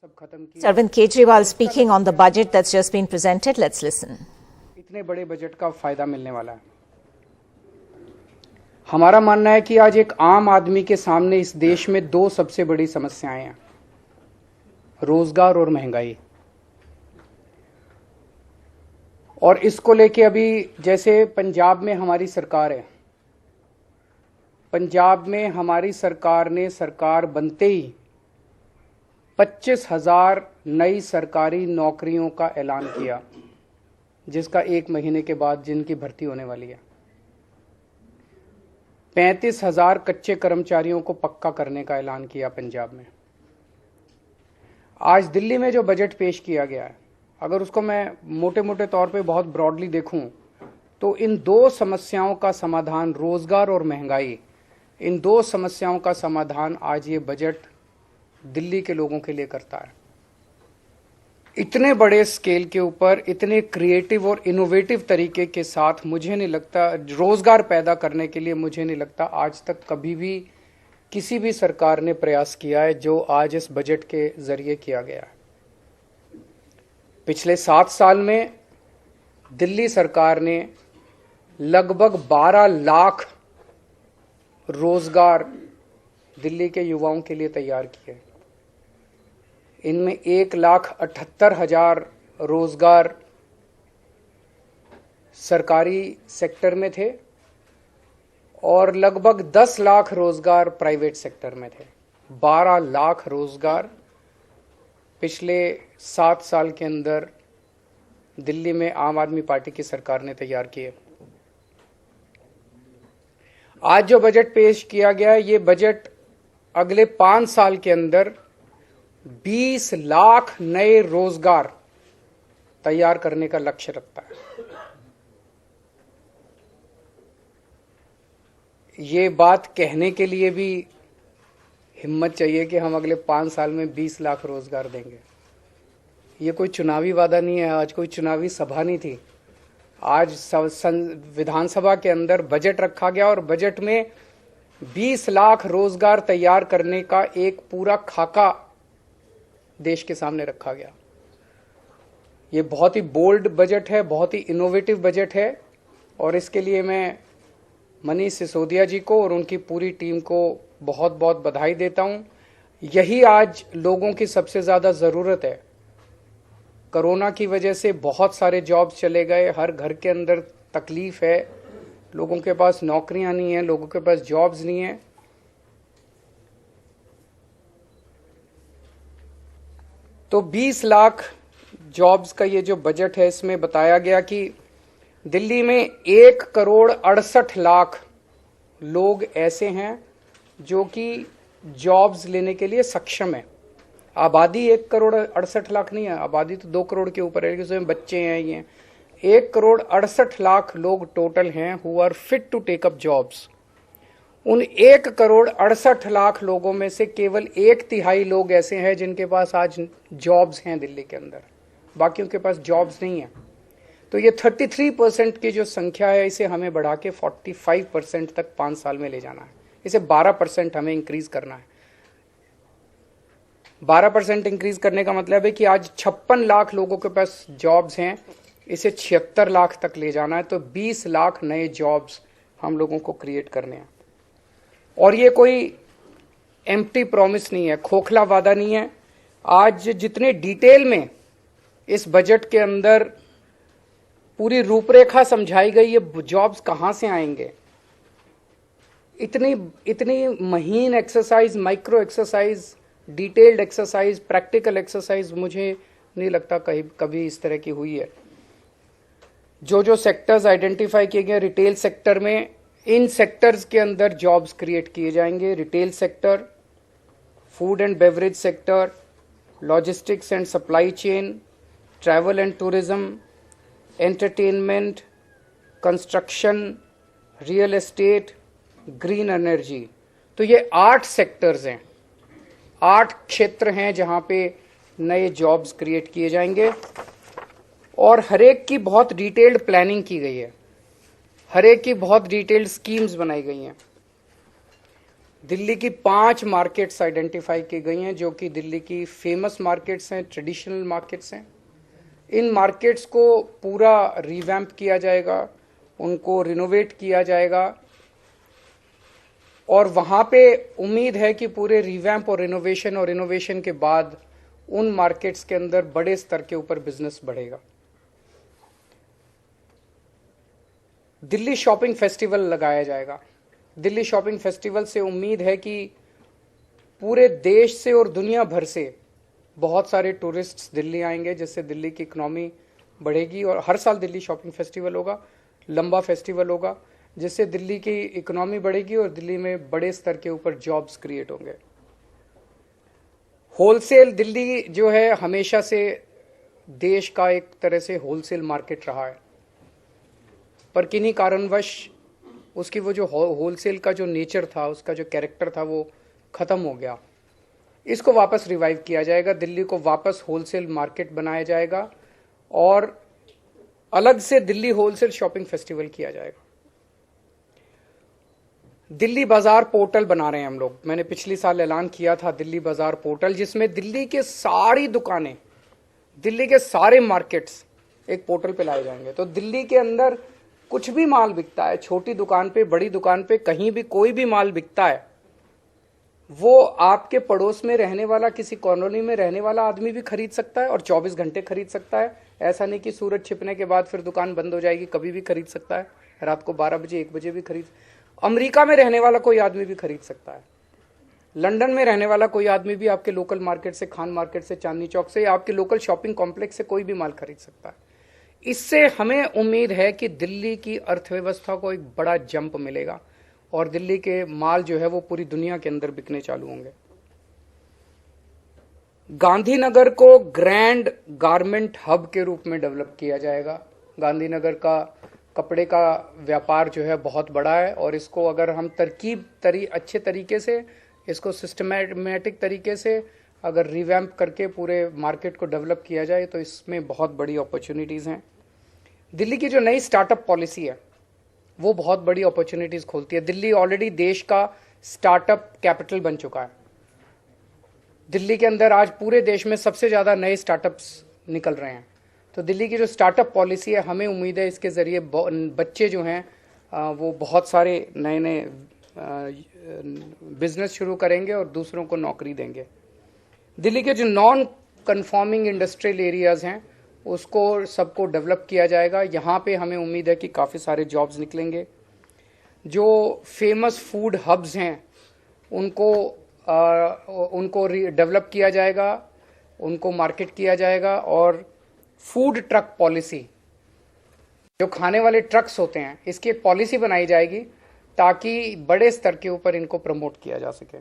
Arvind Kejriwal speaking on the budget that's just been presented. Let's listen. इतने बड़े budget का फायदा मिलने वाला है। हमारा मानना है कि आज एक आम आदमी के सामने इस देश में दो सबसे बड़ी समस्याएं हैं, रोजगार और महंगाई। और इसको लेके अभी जैसे पंजाब में हमारी सरकार है, पंजाब में हमारी सरकार ने सरकार बनते ही 25,000 नई सरकारी नौकरियों का ऐलान किया, जिसका 1 महीने के बाद जिनकी भर्ती होने वाली है। 35,000 कच्चे कर्मचारियों को पक्का करने का ऐलान किया पंजाब में। आज दिल्ली में जो बजट पेश किया गया है, अगर उसको मैं मोटे मोटे तौर पे बहुत ब्रॉडली देखूं तो इन दो समस्याओं का समाधान, रोजगार और महंगाई, इन दो समस्याओं का समाधान आज ये बजट दिल्ली के लोगों के लिए करता है। इतने बड़े स्केल के ऊपर, इतने क्रिएटिव और इनोवेटिव तरीके के साथ मुझे नहीं लगता, रोजगार पैदा करने के लिए मुझे नहीं लगता आज तक कभी भी किसी भी सरकार ने प्रयास किया है जो आज इस बजट के जरिए किया गया है। पिछले 7 साल में दिल्ली सरकार ने लगभग 12 लाख रोजगार दिल्ली के युवाओं के लिए तैयार किए। इनमें 1,78,000 रोजगार सरकारी सेक्टर में थे और लगभग 10 लाख रोजगार प्राइवेट सेक्टर में थे। 12 लाख रोजगार पिछले 7 साल के अंदर दिल्ली में आम आदमी पार्टी की सरकार ने तैयार किए। आज जो बजट पेश किया गया है, ये बजट अगले 5 साल के अंदर 20 लाख नए रोजगार तैयार करने का लक्ष्य रखता है। ये बात कहने के लिए भी हिम्मत चाहिए कि हम अगले 5 साल में 20 लाख रोजगार देंगे। ये कोई चुनावी वादा नहीं है, आज कोई चुनावी सभा नहीं थी। आज विधानसभा के अंदर बजट रखा गया और बजट में 20 लाख रोजगार तैयार करने का एक पूरा खाका देश के सामने रखा गया। ये बहुत ही बोल्ड बजट है, बहुत ही इनोवेटिव बजट है और इसके लिए मैं मनीष सिसोदिया जी को और उनकी पूरी टीम को बहुत बहुत बधाई देता हूं। यही आज लोगों की सबसे ज्यादा जरूरत है। कोरोना की वजह से बहुत सारे जॉब्स चले गए, हर घर के अंदर तकलीफ है, लोगों के पास नौकरियां नहीं है, लोगों के पास जॉब्स नहीं है। तो 20 लाख जॉब्स का ये जो बजट है, इसमें बताया गया कि दिल्ली में 1,68,00,000 लोग ऐसे हैं जो कि जॉब्स लेने के लिए सक्षम है। आबादी 1,68,00,000 नहीं है, आबादी तो 2 करोड़ के ऊपर है, इसमें बच्चे हैं। ये 1,68,00,000 लोग टोटल हैं who are fit to take up jobs. उन 1,68,00,000 लोगों में से केवल 1/3 लोग ऐसे हैं जिनके पास आज जॉब्स हैं दिल्ली के अंदर, बाकियों के पास जॉब्स नहीं है। तो ये 33% की जो संख्या है, इसे हमें बढ़ा के 45% तक 5 साल में ले जाना है। इसे 12% हमें इंक्रीज करना है। 12% इंक्रीज करने का मतलब है कि आज 56 लाख लोगों के पास जॉब्स हैं, इसे 76 लाख तक ले जाना है। तो 20 लाख नए जॉब्स हम लोगों को क्रिएट करने हैं। और ये कोई एम्प्टी प्रॉमिस नहीं है, खोखला वादा नहीं है। आज जितने डिटेल में इस बजट के अंदर पूरी रूपरेखा समझाई गई, ये जॉब्स कहां से आएंगे, इतनी महीन exercise, micro exercise, detailed exercise, practical exercise मुझे नहीं लगता कभी इस तरह की हुई है। जो सेक्टर्स आइडेंटिफाई किए गए रिटेल सेक्टर में, इन सेक्टर्स के अंदर जॉब्स क्रिएट किए जाएंगे। Retail sector, food and beverage sector, logistics and supply chain, travel and tourism, entertainment, construction, real estate, green energy. तो ये 8 सेक्टर्स हैं, 8 क्षेत्र हैं जहां पे नए जॉब्स क्रिएट किए जाएंगे और हर एक की बहुत डिटेल्ड प्लानिंग की गई है, हर एक की बहुत डिटेल्ड स्कीम्स बनाई गई हैं। दिल्ली की 5 मार्केट्स आइडेंटिफाई की गई हैं जो कि दिल्ली की फेमस मार्केट्स हैं, ट्रेडिशनल मार्केट्स हैं। इन मार्केट्स को पूरा रिवैम्प किया जाएगा, उनको रिनोवेट किया जाएगा और वहां पे उम्मीद है कि पूरे रिवैम्प और इनोवेशन के बाद उन मार्केट्स के अंदर बड़े स्तर के ऊपर बिजनेस बढ़ेगा। दिल्ली शॉपिंग फेस्टिवल लगाया जाएगा। दिल्ली शॉपिंग फेस्टिवल से उम्मीद है कि पूरे देश से और दुनिया भर से बहुत सारे टूरिस्ट्स दिल्ली आएंगे, जिससे दिल्ली की इकोनॉमी बढ़ेगी। और हर साल दिल्ली शॉपिंग फेस्टिवल होगा, लंबा फेस्टिवल होगा, जिससे दिल्ली की इकोनॉमी बढ़ेगी और दिल्ली में बड़े स्तर के ऊपर जॉब्स क्रिएट होंगे। होलसेल दिल्ली जो है हमेशा से देश का एक तरह से होलसेल मार्केट रहा है, पर किन्हीं कारणवश उसकी वो जो होलसेल का जो नेचर था, उसका जो कैरेक्टर था, वो खत्म हो गया। इसको वापस रिवाइव किया जाएगा, दिल्ली को वापस होलसेल मार्केट बनाया जाएगा और अलग से दिल्ली होलसेल शॉपिंग फेस्टिवल किया जाएगा। दिल्ली बाजार पोर्टल बना रहे हैं हम लोग। मैंने पिछली साल ऐलान किया था दिल्ली बाजार पोर्टल, जिसमें दिल्ली के सारी दुकानें, दिल्ली के सारे मार्केट्स एक पोर्टल पे लाए जाएंगे। तो दिल्ली के अंदर कुछ भी माल बिकता है, छोटी दुकान पे, बड़ी दुकान पे, कहीं भी कोई भी माल बिकता है, वो आपके पड़ोस में रहने वाला, किसी कॉलोनी में रहने वाला आदमी भी खरीद सकता है और 24 घंटे खरीद सकता है। ऐसा नहीं कि सूरज छिपने के बाद फिर दुकान बंद हो जाएगी, कभी भी खरीद सकता है, रात को 12 बजे 1 बजे भी खरीद। अमेरिका में रहने वाला कोई आदमी भी खरीद सकता है, लंदन में रहने वाला कोई आदमी भी आपके लोकल मार्केट से, खान मार्केट से, चांदनी चौक से, या आपके लोकल शॉपिंग कॉम्प्लेक्स से कोई भी माल खरीद सकता है। इससे हमें उम्मीद है कि दिल्ली की अर्थव्यवस्था को एक बड़ा जंप मिलेगा और दिल्ली के माल जो है वो पूरी दुनिया के अंदर बिकने चालू होंगे। गांधीनगर को ग्रैंड गारमेंट हब के रूप में डेवलप किया जाएगा। गांधीनगर का कपड़े का व्यापार जो है बहुत बड़ा है और इसको अगर हम अच्छे तरीके से, इसको सिस्टमैटिक तरीके से अगर रिवैम्प करके पूरे मार्केट को डेवलप किया जाए तो इसमें बहुत बड़ी अपॉर्चुनिटीज़ हैं। दिल्ली की जो नई स्टार्टअप पॉलिसी है वो बहुत बड़ी अपॉर्चुनिटीज़ खोलती है। दिल्ली ऑलरेडी देश का स्टार्टअप कैपिटल बन चुका है। दिल्ली के अंदर आज पूरे देश में सबसे ज़्यादा नए स्टार्टअप्स निकल रहे हैं। तो दिल्ली की जो स्टार्टअप पॉलिसी है, हमें उम्मीद है इसके ज़रिए बच्चे जो हैं वो बहुत सारे नए नए बिजनेस शुरू करेंगे और दूसरों को नौकरी देंगे। दिल्ली के जो नॉन कन्फॉर्मिंग इंडस्ट्रियल एरियाज़ हैं उसको सबको डेवलप किया जाएगा। यहाँ पे हमें उम्मीद है कि काफ़ी सारे जॉब्स निकलेंगे। जो फेमस फूड हब्स हैं उनको डेवलप किया जाएगा, उनको मार्केट किया जाएगा और फूड ट्रक पॉलिसी, जो खाने वाले ट्रक्स होते हैं, इसकी एक पॉलिसी बनाई जाएगी ताकि बड़े स्तर के ऊपर इनको प्रमोट किया जा सके।